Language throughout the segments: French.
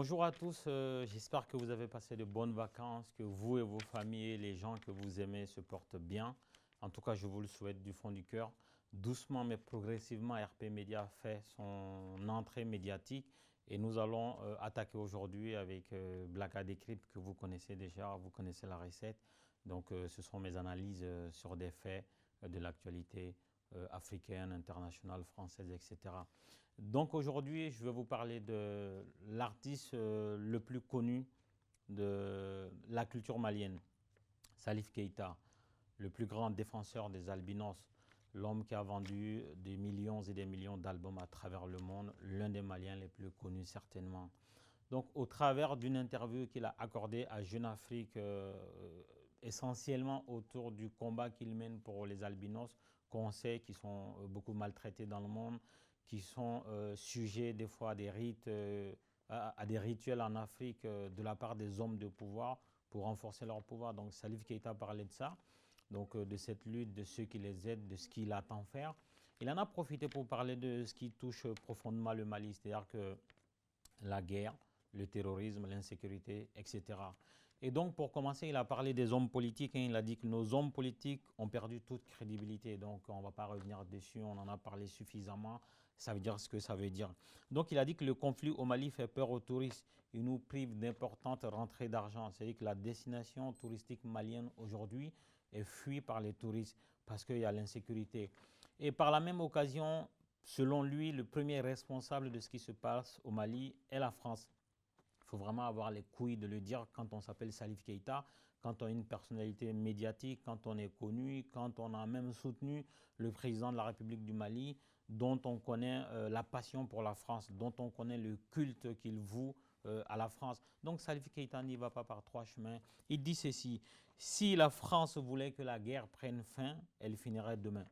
Bonjour à tous, j'espère que vous avez passé de bonnes vacances, que vous et vos familles, les gens que vous aimez se portent bien. En tout cas, je vous le souhaite du fond du cœur. Doucement mais progressivement, RP Media fait son entrée médiatique et nous allons attaquer aujourd'hui avec Blacka Décrypte que vous connaissez déjà, vous connaissez la recette. Donc ce sont mes analyses sur des faits de l'actualité africaine, internationale, française, etc. Donc aujourd'hui, je vais vous parler de l'artiste le plus connu de la culture malienne, Salif Keïta, le plus grand défenseur des albinos, l'homme qui a vendu des millions et des millions d'albums à travers le monde, l'un des Maliens les plus connus certainement. Donc au travers d'une interview qu'il a accordée à Jeune Afrique, essentiellement autour du combat qu'il mène pour les albinos, qu'on sait qui sont beaucoup maltraités dans le monde, qui sont sujets des fois à des rites, à des rituels en Afrique de la part des hommes de pouvoir pour renforcer leur pouvoir. Donc Salif Keïta parlait de ça, donc de cette lutte, de ceux qui les aident, de ce qu'il attend faire. Il en a profité pour parler de ce qui touche profondément le Mali, c'est-à-dire que la guerre, le terrorisme, l'insécurité, etc. Et donc, pour commencer, il a parlé des hommes politiques. Il a dit que nos hommes politiques ont perdu toute crédibilité. Donc, on ne va pas revenir dessus. On en a parlé suffisamment. Ça veut dire ce que ça veut dire. Donc, il a dit que le conflit au Mali fait peur aux touristes. Il nous prive d'importantes rentrées d'argent. C'est-à-dire que la destination touristique malienne aujourd'hui est fuie par les touristes parce qu'il y a l'insécurité. Et par la même occasion, selon lui, le premier responsable de ce qui se passe au Mali est la France. Il faut vraiment avoir les couilles de le dire quand on s'appelle Salif Keïta, quand on a une personnalité médiatique, quand on est connu, quand on a même soutenu le président de la République du Mali, dont on connaît la passion pour la France, dont on connaît le culte qu'il voue à la France. Donc Salif Keïta n'y va pas par trois chemins. Il dit ceci: si la France voulait que la guerre prenne fin, elle finirait demain.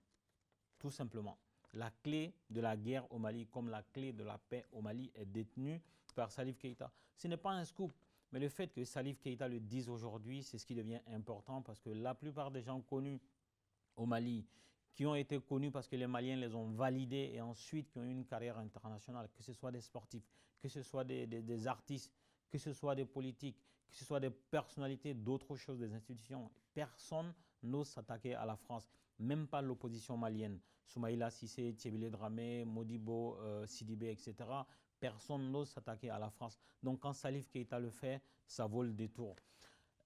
Tout simplement. La clé de la guerre au Mali, comme la clé de la paix au Mali, est détenue par Salif Keïta. Ce n'est pas un scoop, mais le fait que Salif Keïta le dise aujourd'hui, c'est ce qui devient important parce que la plupart des gens connus au Mali, qui ont été connus parce que les Maliens les ont validés et ensuite qui ont eu une carrière internationale, que ce soit des sportifs, que ce soit des artistes, que ce soit des politiques, que ce soit des personnalités d'autres choses, des institutions. Personne n'ose s'attaquer à la France, même pas l'opposition malienne. Soumaïla Cissé, Thiébile Dramé, Modibo, Sidibé, etc. Personne n'ose s'attaquer à la France. Donc quand Salif Keïta le fait, ça vaut le détour.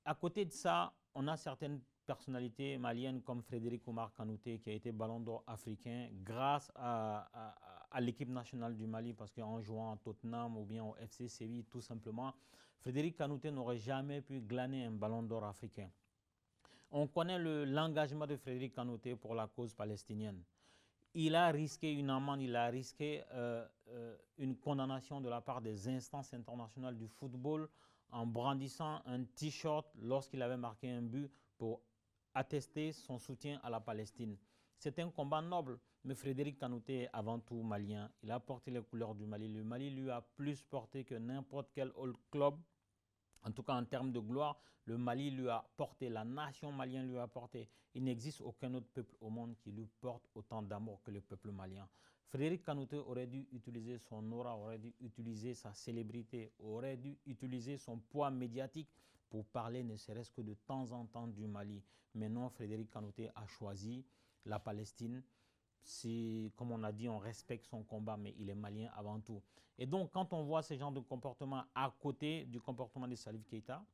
À côté de ça, on a certaines personnalités maliennes comme Frédéric Oumar Kanouté qui a été ballon d'or africain grâce à l'équipe nationale du Mali parce qu'en jouant à Tottenham ou bien au FC Séville tout simplement, Frédéric Kanouté n'aurait jamais pu glaner un ballon d'or africain. On connaît l'engagement de Frédéric Kanouté pour la cause palestinienne. Il a risqué une amende, il a risqué une condamnation de la part des instances internationales du football en brandissant un t-shirt lorsqu'il avait marqué un but pour attester son soutien à la Palestine. C'est un combat noble, mais Frédéric Kanouté est avant tout malien. Il a porté les couleurs du Mali. Le Mali lui a plus porté que n'importe quel autre club. En tout cas, en termes de gloire, le Mali lui a porté, la nation malienne lui a porté. Il n'existe aucun autre peuple au monde qui lui porte autant d'amour que le peuple malien. Frédéric Kanouté aurait dû utiliser son aura, aurait dû utiliser sa célébrité, aurait dû utiliser son poids médiatique pour parler ne serait-ce que de temps en temps du Mali. Mais non, Frédéric Kanouté a choisi la Palestine. Comme on a dit, on respecte son combat, mais il est malien avant tout. Et donc, quand on voit ce genre de comportement à côté du comportement de Salif Keïta,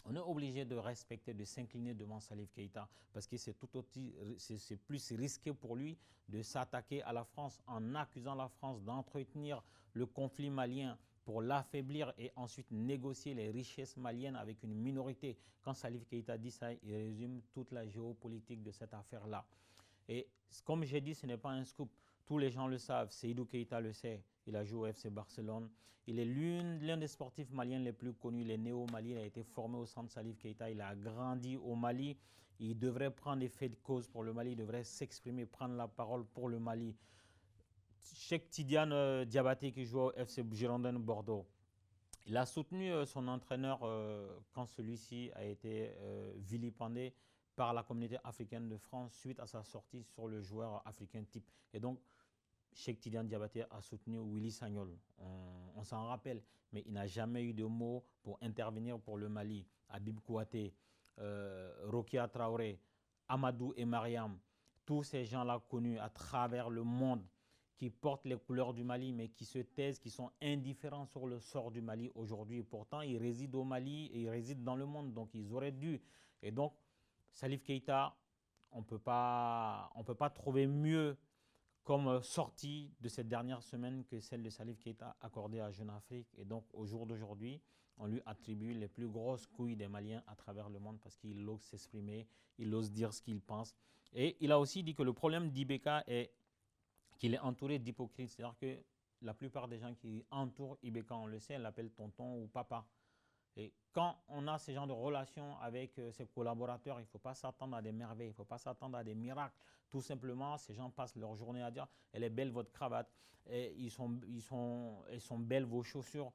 on est obligé de respecter, de s'incliner devant Salif Keïta parce que c'est plus risqué pour lui de s'attaquer à la France en accusant la France d'entretenir le conflit malien pour l'affaiblir et ensuite négocier les richesses maliennes avec une minorité. Quand Salif Keïta dit ça, il résume toute la géopolitique de cette affaire-là. Et comme j'ai dit, ce n'est pas un scoop. Tous les gens le savent. Seydou Keïta le sait. Il a joué au FC Barcelone. Il est l'un des sportifs maliens les plus connus. Il est né au Mali. Il a été formé au centre Salif Keïta. Il a grandi au Mali. Il devrait prendre des faits de cause pour le Mali. Il devrait s'exprimer, prendre la parole pour le Mali. Cheikh Tidiane Diabaté qui joue au FC Girondins Bordeaux. Il a soutenu son entraîneur quand celui-ci a été vilipendé par la communauté africaine de France suite à sa sortie sur le joueur africain type. Et donc, Cheikh Tidiane Diabaté a soutenu Willy Sagnol. on s'en rappelle, mais il n'a jamais eu de mots pour intervenir pour le Mali. Habib Kouaté, Rokia Traoré, Amadou et Mariam, tous ces gens-là connus à travers le monde, qui portent les couleurs du Mali, mais qui se taisent, qui sont indifférents sur le sort du Mali aujourd'hui. Et pourtant, ils résident au Mali et ils résident dans le monde, donc ils auraient dû. Et donc, Salif Keïta, on ne peut pas trouver mieux comme sortie de cette dernière semaine que celle de Salif Keïta accordée à Jeune Afrique. Et donc, au jour d'aujourd'hui, on lui attribue les plus grosses couilles des Maliens à travers le monde parce qu'il ose s'exprimer, il ose dire ce qu'il pense. Et il a aussi dit que le problème d'Ibeka est qu'il est entouré d'hypocrites. C'est-à-dire que la plupart des gens qui entourent Ibeka, on le sait, l'appellent tonton ou papa. Et quand on a ce genre de relation avec ses collaborateurs, il ne faut pas s'attendre à des merveilles, il ne faut pas s'attendre à des miracles. Tout simplement, ces gens passent leur journée à dire « Elle est belle votre cravate, et elles sont belles vos chaussures,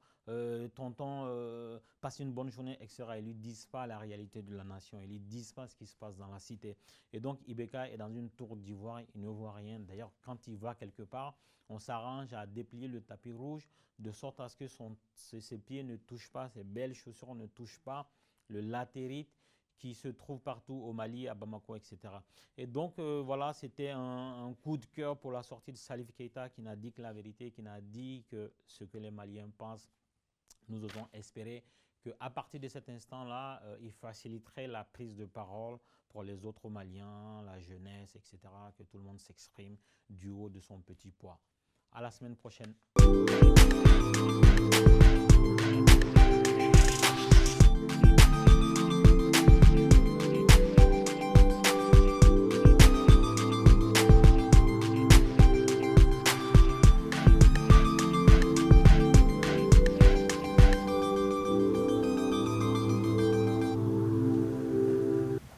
tonton, passez une bonne journée, etc. » Ils ne lui disent pas la réalité de la nation, ils ne lui disent pas ce qui se passe dans la cité. Et donc, Ibeka est dans une tour d'ivoire, il ne voit rien. D'ailleurs, quand il va quelque part, on s'arrange à déplier le tapis rouge de sorte à ce que ses pieds ne touchent pas, ses belles chaussures ne touchent pas le latérite qui se trouve partout au Mali, à Bamako, etc. Et donc, voilà, c'était un coup de cœur pour la sortie de Salif Keïta qui n'a dit que la vérité, qui n'a dit que ce que les Maliens pensent. Nous osons espérer qu'à partir de cet instant-là, il faciliterait la prise de parole pour les autres Maliens, la jeunesse, etc., que tout le monde s'exprime du haut de son petit poids. À la semaine prochaine.